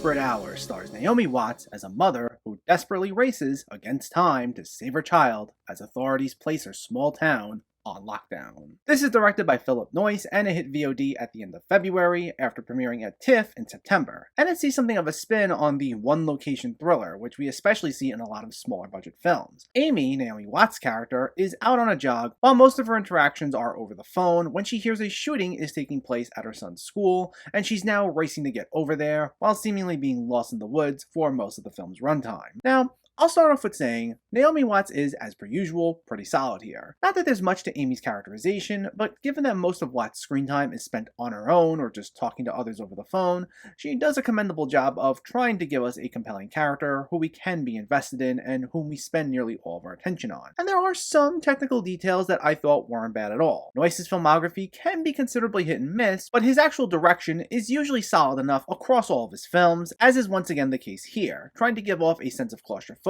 Desperate Hour stars Naomi Watts as a mother who desperately races against time to save her child as authorities place her small town on lockdown. This is directed by Noyce and it hit VOD at the end of February after premiering at TIFF in September. And it sees something of a spin on the one-location thriller, which we especially see in a lot of smaller budget films. Amy, Naomi Watts' character, is out on a jog while most of her interactions are over the phone when she hears a shooting is taking place at her son's school, and she's now racing to get over there while seemingly being lost in the woods for most of the film's runtime. Now, I'll start off with saying, Naomi Watts is, as per usual, pretty solid here. Not that there's much to Amy's characterization, but given that most of Watts' screen time is spent on her own or just talking to others over the phone, she does a commendable job of trying to give us a compelling character who we can be invested in and whom we spend nearly all of our attention on. And there are some technical details that I thought weren't bad at all. Noyce's filmography can be considerably hit and miss, but his actual direction is usually solid enough across all of his films, as is once again the case here, trying to give off a sense of claustrophobia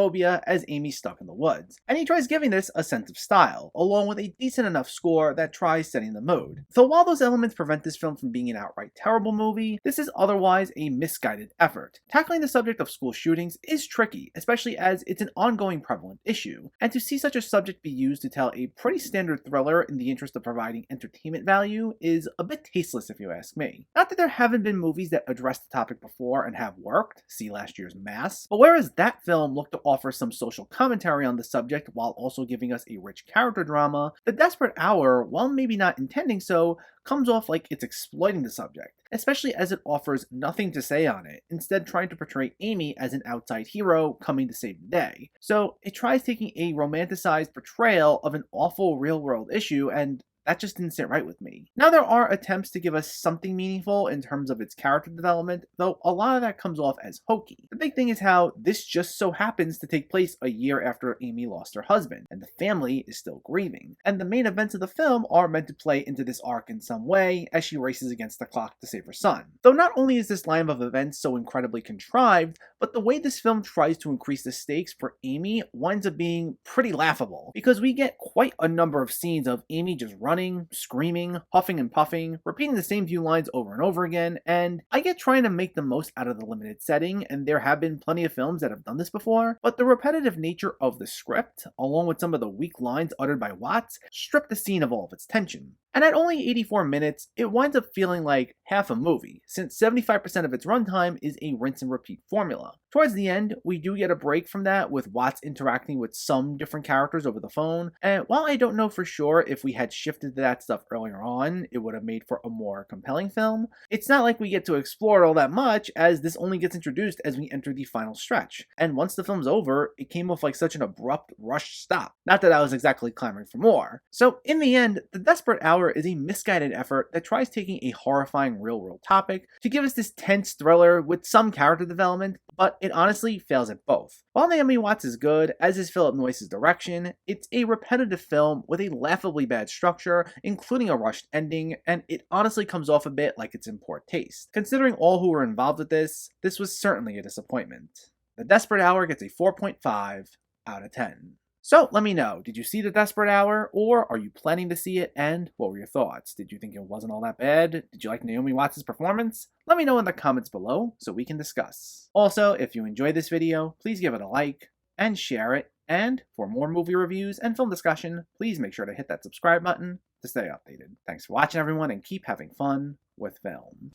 as Amy's stuck in the woods. And he tries giving this a sense of style, along with a decent enough score that tries setting the mood. So while those elements prevent this film from being an outright terrible movie, this is otherwise a misguided effort. Tackling the subject of school shootings is tricky, especially as it's an ongoing prevalent issue, and to see such a subject be used to tell a pretty standard thriller in the interest of providing entertainment value is a bit tasteless if you ask me. Not that there haven't been movies that address the topic before and have worked, see last year's Mass, but whereas that film looked to offer some social commentary on the subject while also giving us a rich character drama, The Desperate Hour, while maybe not intending so, comes off like it's exploiting the subject, especially as it offers nothing to say on it, instead trying to portray Amy as an outside hero coming to save the day. So it tries taking a romanticized portrayal of an awful real-world issue, and that just didn't sit right with me. Now there are attempts to give us something meaningful in terms of its character development, though a lot of that comes off as hokey. The big thing is how this just so happens to take place a year after Amy lost her husband, and the family is still grieving. And the main events of the film are meant to play into this arc in some way as she races against the clock to save her son. Though not only is this line of events so incredibly contrived, but the way this film tries to increase the stakes for Amy winds up being pretty laughable, because we get quite a number of scenes of Amy just running, screaming, huffing and puffing, repeating the same few lines over and over again, and I get trying to make the most out of the limited setting, and there have been plenty of films that have done this before, but the repetitive nature of the script, along with some of the weak lines uttered by Watts, strip the scene of all of its tension. And at only 84 minutes, it winds up feeling like half a movie, since 75% of its runtime is a rinse and repeat formula. Towards the end, we do get a break from that with Watts interacting with some different characters over the phone, and while I don't know for sure if we had shifted to that stuff earlier on, it would have made for a more compelling film, it's not like we get to explore it all that much, as this only gets introduced as we enter the final stretch. And once the film's over, it came off like such an abrupt, rushed stop. Not that I was exactly clamoring for more. So in the end, The Desperate Hour is a misguided effort that tries taking a horrifying real-world topic to give us this tense thriller with some character development, but it honestly fails at both. While Naomi Watts is good, as is Noyce's direction, it's a repetitive film with a laughably bad structure, including a rushed ending, and it honestly comes off a bit like it's in poor taste. Considering all who were involved with this was certainly a disappointment. The Desperate Hour gets a 4.5 out of 10. So let me know, did you see The Desperate Hour, or are you planning to see it, and what were your thoughts? Did you think it wasn't all that bad? Did you like Naomi Watts' performance? Let me know in the comments below so we can discuss. Also, if you enjoyed this video, please give it a like and share it, and for more movie reviews and film discussion, please make sure to hit that subscribe button to stay updated. Thanks for watching everyone, and keep having fun with film.